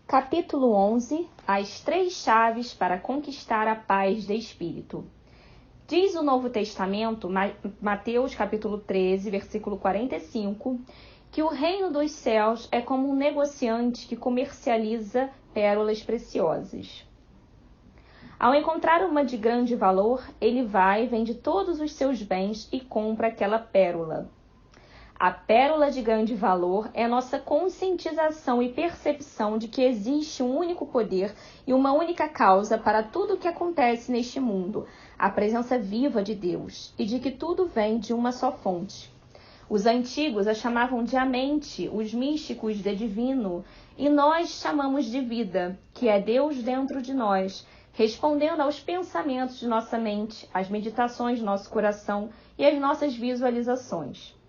Capítulo 11. As 3 chaves para conquistar a paz de espírito. Diz o Novo Testamento, Mateus capítulo 13, versículo 45, que o reino dos céus é como um negociante que comercializa pérolas preciosas. Ao encontrar uma de grande valor, ele vai, vende todos os seus bens e compra aquela pérola. A pérola de grande valor é nossa conscientização e percepção de que existe um único poder e uma única causa para tudo o que acontece neste mundo, a presença viva de Deus, e de que tudo vem de uma só fonte. Os antigos a chamavam de a mente, os místicos de divino, e nós chamamos de vida, que é Deus dentro de nós, respondendo aos pensamentos de nossa mente, às meditações de nosso coração e às nossas visualizações.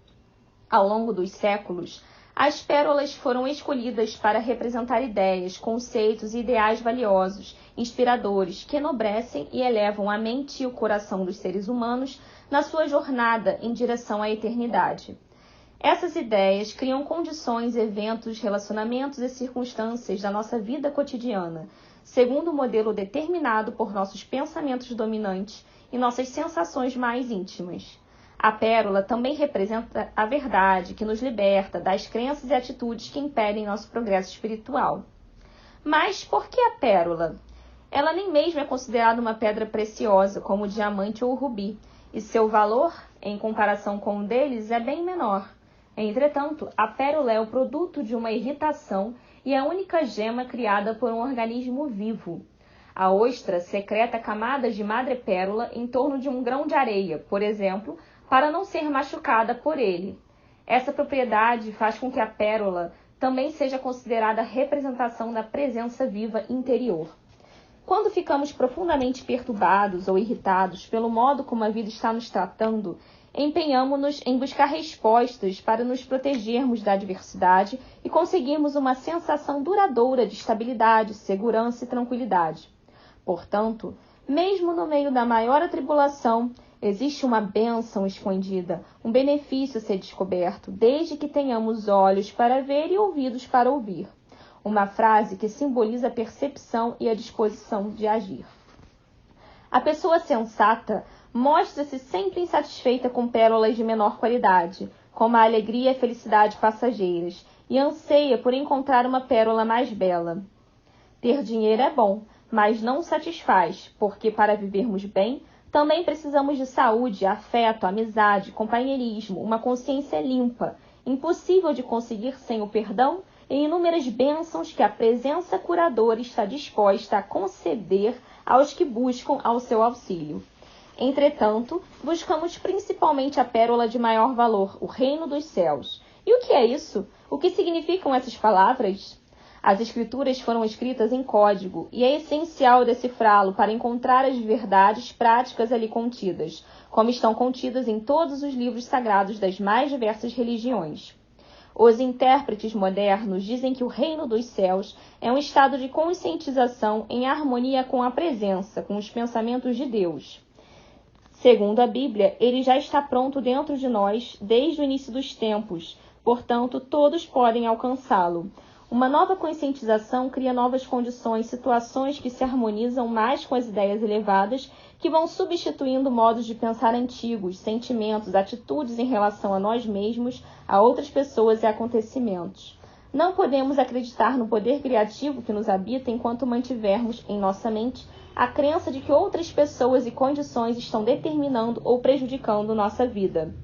Ao longo dos séculos, as pérolas foram escolhidas para representar ideias, conceitos e ideais valiosos, inspiradores, que enobrecem e elevam a mente e o coração dos seres humanos na sua jornada em direção à eternidade. Essas ideias criam condições, eventos, relacionamentos e circunstâncias da nossa vida cotidiana, segundo o modelo determinado por nossos pensamentos dominantes e nossas sensações mais íntimas. A pérola também representa a verdade que nos liberta das crenças e atitudes que impedem nosso progresso espiritual. Mas por que a pérola? Ela nem mesmo é considerada uma pedra preciosa, como o diamante ou o rubi, e seu valor, em comparação com o deles, é bem menor. Entretanto, a pérola é o produto de uma irritação e a única gema criada por um organismo vivo. A ostra secreta camadas de madrepérola em torno de um grão de areia, por exemplo, para não ser machucada por ele. Essa propriedade faz com que a pérola também seja considerada a representação da presença viva interior. Quando ficamos profundamente perturbados ou irritados pelo modo como a vida está nos tratando, empenhamo-nos em buscar respostas para nos protegermos da adversidade e conseguirmos uma sensação duradoura de estabilidade, segurança e tranquilidade. Portanto, mesmo no meio da maior atribulação, existe uma bênção escondida, um benefício a ser descoberto, desde que tenhamos olhos para ver e ouvidos para ouvir. Uma frase que simboliza a percepção e a disposição de agir. A pessoa sensata mostra-se sempre insatisfeita com pérolas de menor qualidade, como a alegria e a felicidade passageiras, e anseia por encontrar uma pérola mais bela. Ter dinheiro é bom, mas não satisfaz, porque para vivermos bem, também precisamos de saúde, afeto, amizade, companheirismo, uma consciência limpa, impossível de conseguir sem o perdão e inúmeras bênçãos que a presença curadora está disposta a conceder aos que buscam ao seu auxílio. Entretanto, buscamos principalmente a pérola de maior valor, o reino dos céus. E o que é isso? O que significam essas palavras? As escrituras foram escritas em código e é essencial decifrá-lo para encontrar as verdades práticas ali contidas, como estão contidas em todos os livros sagrados das mais diversas religiões. Os intérpretes modernos dizem que o reino dos céus é um estado de conscientização em harmonia com a presença, com os pensamentos de Deus. Segundo a Bíblia, ele já está pronto dentro de nós desde o início dos tempos, portanto, todos podem alcançá-lo. Uma nova conscientização cria novas condições, situações que se harmonizam mais com as ideias elevadas, que vão substituindo modos de pensar antigos, sentimentos, atitudes em relação a nós mesmos, a outras pessoas e acontecimentos. Não podemos acreditar no poder criativo que nos habita enquanto mantivermos em nossa mente a crença de que outras pessoas e condições estão determinando ou prejudicando nossa vida.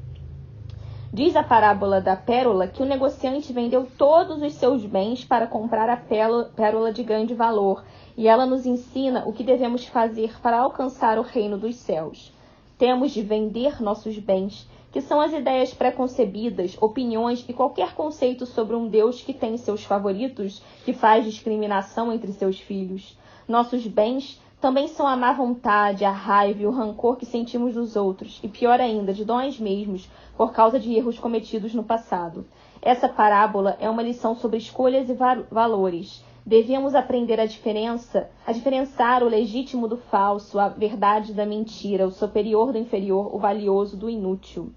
Diz a parábola da pérola que o negociante vendeu todos os seus bens para comprar a pérola de grande valor, e ela nos ensina o que devemos fazer para alcançar o reino dos céus. Temos de vender nossos bens, que são as ideias preconcebidas, opiniões e qualquer conceito sobre um Deus que tem seus favoritos, que faz discriminação entre seus filhos. Nossos bens também são a má vontade, a raiva e o rancor que sentimos dos outros, e pior ainda, de nós mesmos, por causa de erros cometidos no passado. Essa parábola é uma lição sobre escolhas e valores. Devemos aprender a diferenciar o legítimo do falso, a verdade da mentira, o superior do inferior, o valioso do inútil.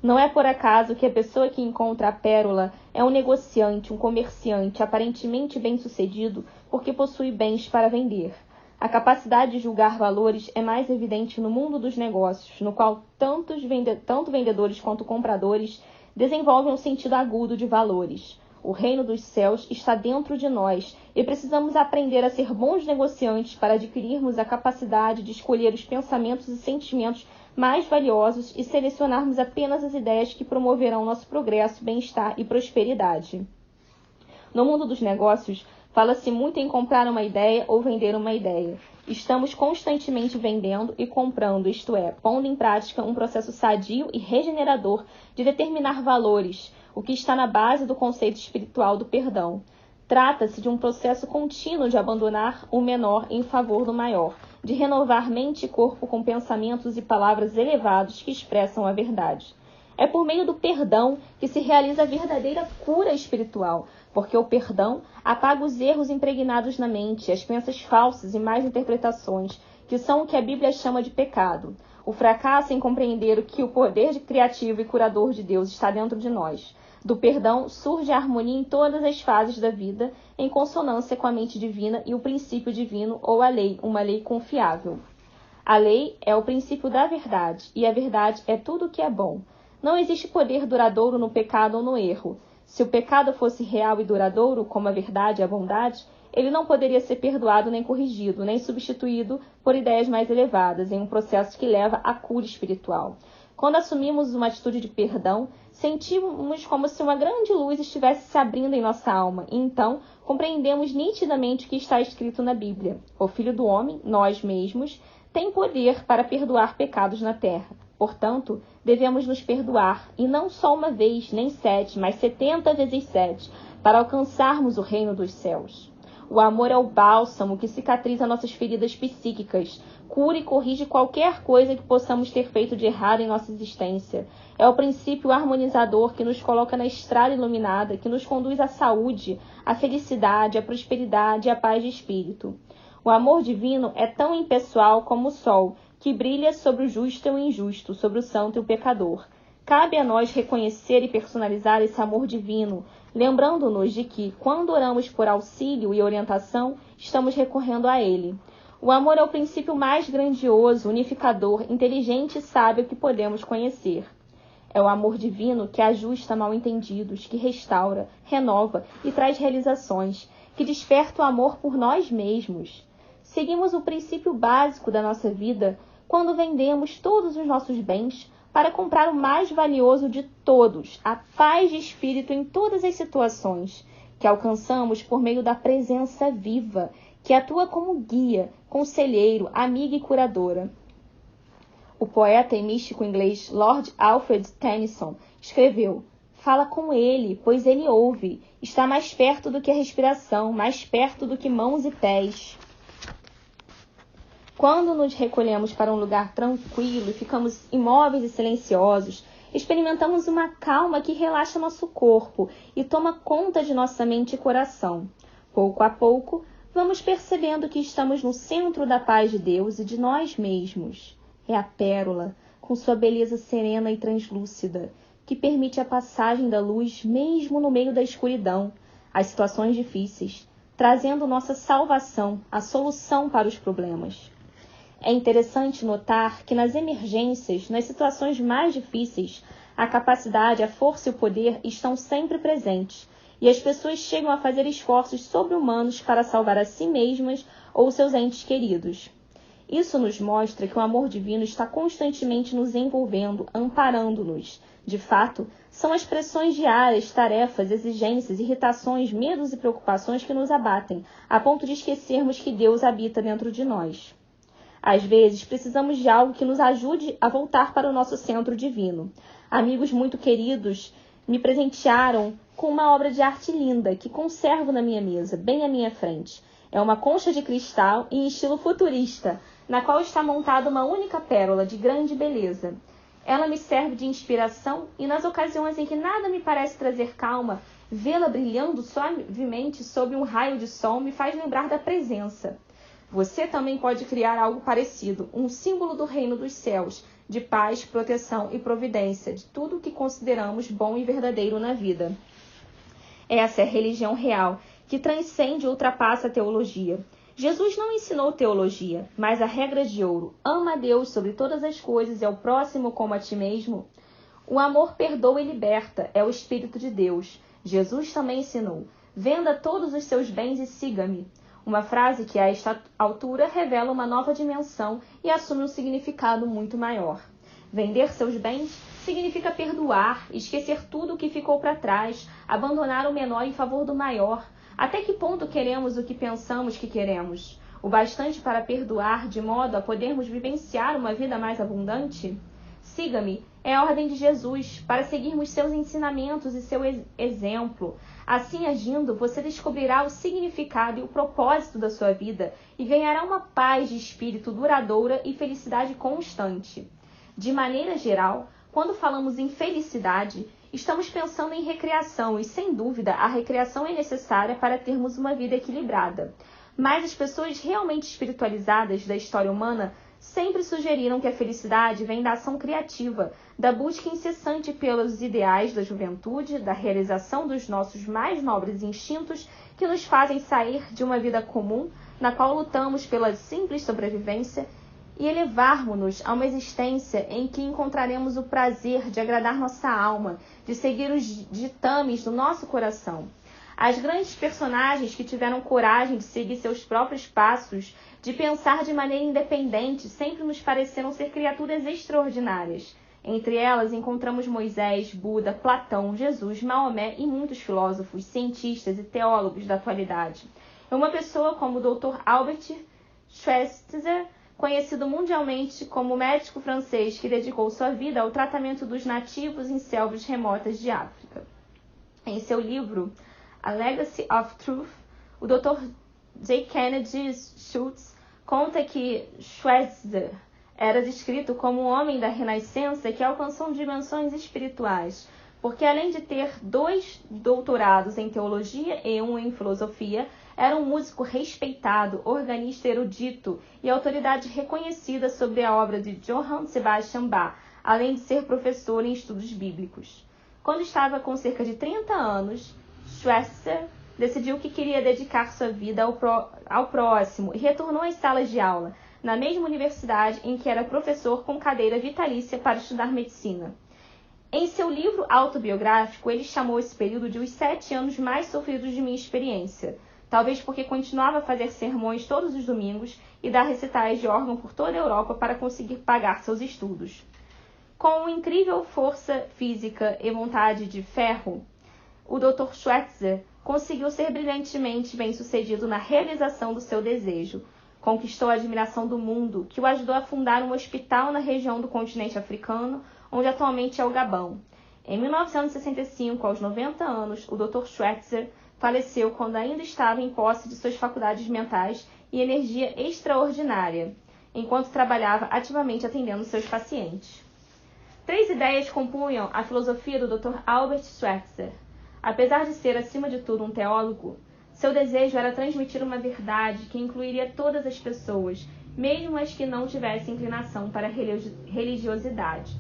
Não é por acaso que a pessoa que encontra a pérola é um negociante, um comerciante aparentemente bem-sucedido porque possui bens para vender. A capacidade de julgar valores é mais evidente no mundo dos negócios, no qual tanto vendedores quanto compradores desenvolvem um sentido agudo de valores. O reino dos céus está dentro de nós e precisamos aprender a ser bons negociantes para adquirirmos a capacidade de escolher os pensamentos e sentimentos mais valiosos e selecionarmos apenas as ideias que promoverão nosso progresso, bem-estar e prosperidade. No mundo dos negócios, fala-se muito em comprar uma ideia ou vender uma ideia. Estamos constantemente vendendo e comprando, isto é, pondo em prática um processo sadio e regenerador de determinar valores, o que está na base do conceito espiritual do perdão. Trata-se de um processo contínuo de abandonar o menor em favor do maior, de renovar mente e corpo com pensamentos e palavras elevados que expressam a verdade. É por meio do perdão que se realiza a verdadeira cura espiritual, porque o perdão apaga os erros impregnados na mente, as crenças falsas e más interpretações, que são o que a Bíblia chama de pecado. O fracasso em compreender que o poder criativo e curador de Deus está dentro de nós. Do perdão surge a harmonia em todas as fases da vida, em consonância com a mente divina e o princípio divino ou a lei, uma lei confiável. A lei é o princípio da verdade, e a verdade é tudo o que é bom. Não existe poder duradouro no pecado ou no erro. Se o pecado fosse real e duradouro, como a verdade e a bondade, ele não poderia ser perdoado nem corrigido, nem substituído por ideias mais elevadas, em um processo que leva à cura espiritual. Quando assumimos uma atitude de perdão, sentimos como se uma grande luz estivesse se abrindo em nossa alma, e então compreendemos nitidamente o que está escrito na Bíblia. O Filho do Homem, nós mesmos, tem poder para perdoar pecados na terra. Portanto, devemos nos perdoar, e não só uma vez, nem 7, mas 70 vezes 7, para alcançarmos o reino dos céus. O amor é o bálsamo que cicatriza nossas feridas psíquicas, cura e corrige qualquer coisa que possamos ter feito de errado em nossa existência. É o princípio harmonizador que nos coloca na estrada iluminada, que nos conduz à saúde, à felicidade, à prosperidade e à paz de espírito. O amor divino é tão impessoal como o sol, que brilha sobre o justo e o injusto, sobre o santo e o pecador. Cabe a nós reconhecer e personalizar esse amor divino, lembrando-nos de que, quando oramos por auxílio e orientação, estamos recorrendo a ele. O amor é o princípio mais grandioso, unificador, inteligente e sábio que podemos conhecer. É o amor divino que ajusta mal-entendidos, que restaura, renova e traz realizações, que desperta o amor por nós mesmos. Seguimos o princípio básico da nossa vida quando vendemos todos os nossos bens para comprar o mais valioso de todos, a paz de espírito em todas as situações, que alcançamos por meio da presença viva, que atua como guia, conselheiro, amiga e curadora. O poeta e místico inglês Lord Alfred Tennyson escreveu: "Fala com ele, pois ele ouve. Está mais perto do que a respiração, mais perto do que mãos e pés." Quando nos recolhemos para um lugar tranquilo e ficamos imóveis e silenciosos, experimentamos uma calma que relaxa nosso corpo e toma conta de nossa mente e coração. Pouco a pouco, vamos percebendo que estamos no centro da paz de Deus e de nós mesmos. É a pérola, com sua beleza serena e translúcida, que permite a passagem da luz mesmo no meio da escuridão, as situações difíceis, trazendo nossa salvação, a solução para os problemas. É interessante notar que nas emergências, nas situações mais difíceis, a capacidade, a força e o poder estão sempre presentes, e as pessoas chegam a fazer esforços sobre-humanos para salvar a si mesmas ou seus entes queridos. Isso nos mostra que o amor divino está constantemente nos envolvendo, amparando-nos. De fato, são as pressões diárias, tarefas, exigências, irritações, medos e preocupações que nos abatem, a ponto de esquecermos que Deus habita dentro de nós. Às vezes, precisamos de algo que nos ajude a voltar para o nosso centro divino. Amigos muito queridos me presentearam com uma obra de arte linda que conservo na minha mesa, bem à minha frente. É uma concha de cristal em estilo futurista, na qual está montada uma única pérola de grande beleza. Ela me serve de inspiração e, nas ocasiões em que nada me parece trazer calma, vê-la brilhando suavemente sob um raio de sol me faz lembrar da presença. Você também pode criar algo parecido, um símbolo do reino dos céus, de paz, proteção e providência, de tudo o que consideramos bom e verdadeiro na vida. Essa é a religião real, que transcende e ultrapassa a teologia. Jesus não ensinou teologia, mas a regra de ouro: ama a Deus sobre todas as coisas e ao próximo como a ti mesmo. O amor perdoa e liberta, é o Espírito de Deus. Jesus também ensinou: venda todos os seus bens e siga-me. Uma frase que a esta altura revela uma nova dimensão e assume um significado muito maior. Vender seus bens significa perdoar, esquecer tudo o que ficou para trás, abandonar o menor em favor do maior. Até que ponto queremos o que pensamos que queremos? O bastante para perdoar de modo a podermos vivenciar uma vida mais abundante? Siga-me é a ordem de Jesus para seguirmos seus ensinamentos e seu exemplo. Assim agindo, você descobrirá o significado e o propósito da sua vida e ganhará uma paz de espírito duradoura e felicidade constante. De maneira geral, quando falamos em felicidade, estamos pensando em recreação e, sem dúvida, a recreação é necessária para termos uma vida equilibrada. Mas as pessoas realmente espiritualizadas da história humana sempre sugeriram que a felicidade vem da ação criativa, da busca incessante pelos ideais da juventude, da realização dos nossos mais nobres instintos que nos fazem sair de uma vida comum, na qual lutamos pela simples sobrevivência, e elevarmos-nos a uma existência em que encontraremos o prazer de agradar nossa alma, de seguir os ditames do nosso coração. As grandes personagens que tiveram coragem de seguir seus próprios passos, de pensar de maneira independente, sempre nos pareceram ser criaturas extraordinárias. Entre elas encontramos Moisés, Buda, Platão, Jesus, Maomé e muitos filósofos, cientistas e teólogos da atualidade. Uma pessoa como o Dr. Albert Schweitzer, conhecido mundialmente como médico francês que dedicou sua vida ao tratamento dos nativos em selvas remotas de África. Em seu livro A Legacy of Truth, o Dr. J. Kennedy Schultz conta que Schweitzer era descrito como um homem da Renascença que alcançou dimensões espirituais, porque além de ter 2 doutorados em teologia e 1 em filosofia, era um músico respeitado, organista erudito e autoridade reconhecida sobre a obra de Johann Sebastian Bach, além de ser professor em estudos bíblicos. Quando estava com cerca de 30 anos, Schweitzer decidiu que queria dedicar sua vida ao próximo e retornou às salas de aula, na mesma universidade em que era professor com cadeira vitalícia para estudar medicina. Em seu livro autobiográfico, ele chamou esse período de os 7 anos mais sofridos de minha experiência, talvez porque continuava a fazer sermões todos os domingos e dar recitais de órgão por toda a Europa para conseguir pagar seus estudos. Com uma incrível força física e vontade de ferro, o Dr. Schweitzer conseguiu ser brilhantemente bem-sucedido na realização do seu desejo. Conquistou a admiração do mundo, que o ajudou a fundar um hospital na região do continente africano, onde atualmente é o Gabão. Em 1965, aos 90 anos, o Dr. Schweitzer faleceu quando ainda estava em posse de suas faculdades mentais e energia extraordinária, enquanto trabalhava ativamente atendendo seus pacientes. 3 ideias compunham a filosofia do Dr. Albert Schweitzer. Apesar de ser, acima de tudo, um teólogo, seu desejo era transmitir uma verdade que incluiria todas as pessoas, mesmo as que não tivessem inclinação para a religiosidade.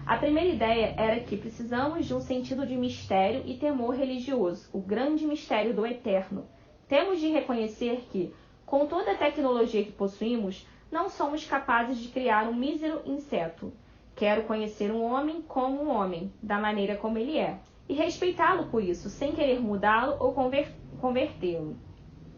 A primeira ideia era que precisamos de um sentido de mistério e temor religioso, o grande mistério do eterno. Temos de reconhecer que, com toda a tecnologia que possuímos, não somos capazes de criar um mísero inseto. Quero conhecer um homem como um homem, da maneira como ele é, e respeitá-lo por isso, sem querer mudá-lo ou convertê-lo.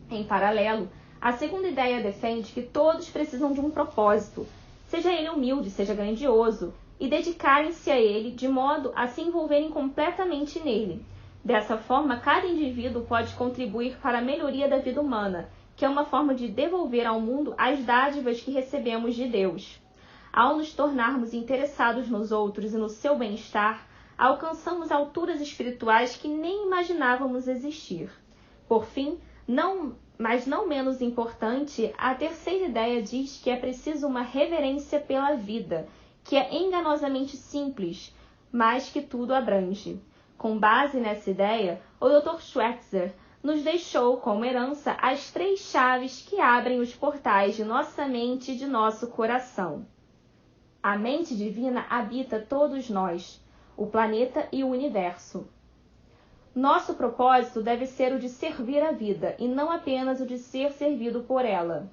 Em paralelo, a segunda ideia defende que todos precisam de um propósito, seja ele humilde, seja grandioso, e dedicarem-se a ele de modo a se envolverem completamente nele. Dessa forma, cada indivíduo pode contribuir para a melhoria da vida humana, que é uma forma de devolver ao mundo as dádivas que recebemos de Deus. Ao nos tornarmos interessados nos outros e no seu bem-estar, alcançamos alturas espirituais que nem imaginávamos existir. Por fim, mas não menos importante, a terceira ideia diz que é preciso uma reverência pela vida, que é enganosamente simples, mas que tudo abrange. Com base nessa ideia, o Dr. Schweitzer nos deixou como herança as 3 chaves que abrem os portais de nossa mente e de nosso coração. A mente divina habita todos nós, o planeta e o universo. Nosso propósito deve ser o de servir a vida e não apenas o de ser servido por ela.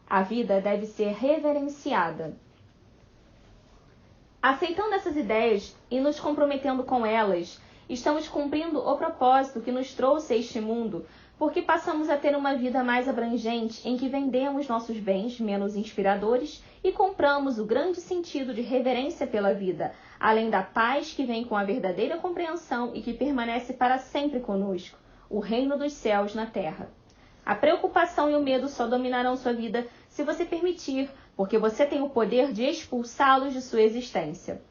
A vida deve ser reverenciada. Aceitando essas ideias e nos comprometendo com elas, estamos cumprindo o propósito que nos trouxe a este mundo, porque passamos a ter uma vida mais abrangente em que vendemos nossos bens menos inspiradores e compramos o grande sentido de reverência pela vida, além da paz que vem com a verdadeira compreensão e que permanece para sempre conosco, o reino dos céus na terra. A preocupação e o medo só dominarão sua vida se você permitir, porque você tem o poder de expulsá-los de sua existência.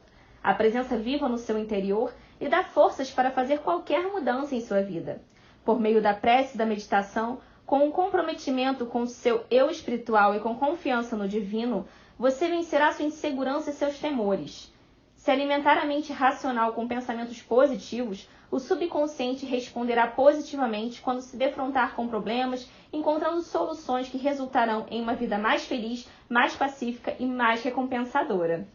A presença viva no seu interior lhe dá forças para fazer qualquer mudança em sua vida. Por meio da prece e da meditação, com um comprometimento com o seu eu espiritual e com confiança no divino, você vencerá sua insegurança e seus temores. Se alimentar a mente racional com pensamentos positivos, o subconsciente responderá positivamente quando se defrontar com problemas, encontrando soluções que resultarão em uma vida mais feliz, mais pacífica e mais recompensadora.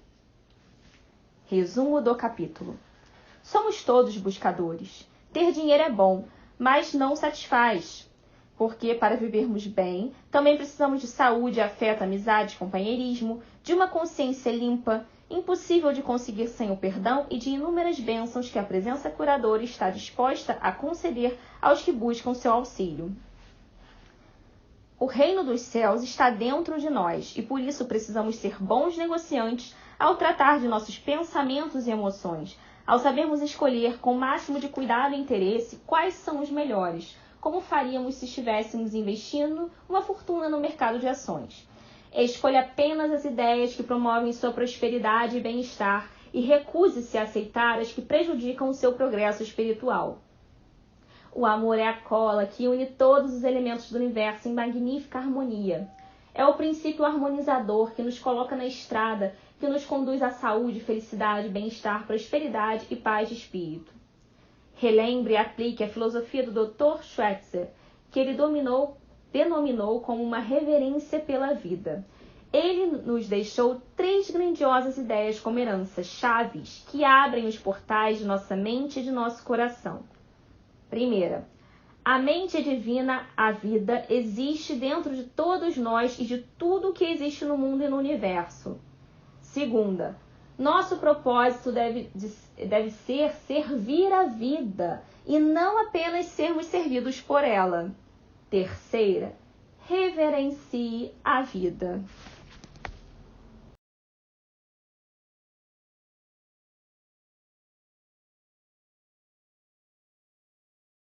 Resumo do capítulo. Somos todos buscadores. Ter dinheiro é bom, mas não satisfaz. Porque, para vivermos bem, também precisamos de saúde, afeto, amizade, companheirismo, de uma consciência limpa, impossível de conseguir sem o perdão e de inúmeras bênçãos que a presença curadora está disposta a conceder aos que buscam seu auxílio. O reino dos céus está dentro de nós e por isso precisamos ser bons negociantes ao tratar de nossos pensamentos e emoções, ao sabermos escolher com o máximo de cuidado e interesse quais são os melhores, como faríamos se estivéssemos investindo uma fortuna no mercado de ações. Escolha apenas as ideias que promovem sua prosperidade e bem-estar e recuse-se a aceitar as que prejudicam o seu progresso espiritual. O amor é a cola que une todos os elementos do universo em magnífica harmonia. É o princípio harmonizador que nos coloca na estrada, que nos conduz à saúde, felicidade, bem-estar, prosperidade e paz de espírito. Relembre e aplique a filosofia do Dr. Schweitzer, que ele denominou como uma reverência pela vida. Ele nos deixou 3 grandiosas ideias como herança, chaves, que abrem os portais de nossa mente e de nosso coração. Primeira, a mente divina, a vida, existe dentro de todos nós e de tudo que existe no mundo e no universo. Segunda, nosso propósito deve ser servir a vida e não apenas sermos servidos por ela. Terceira, reverencie a vida.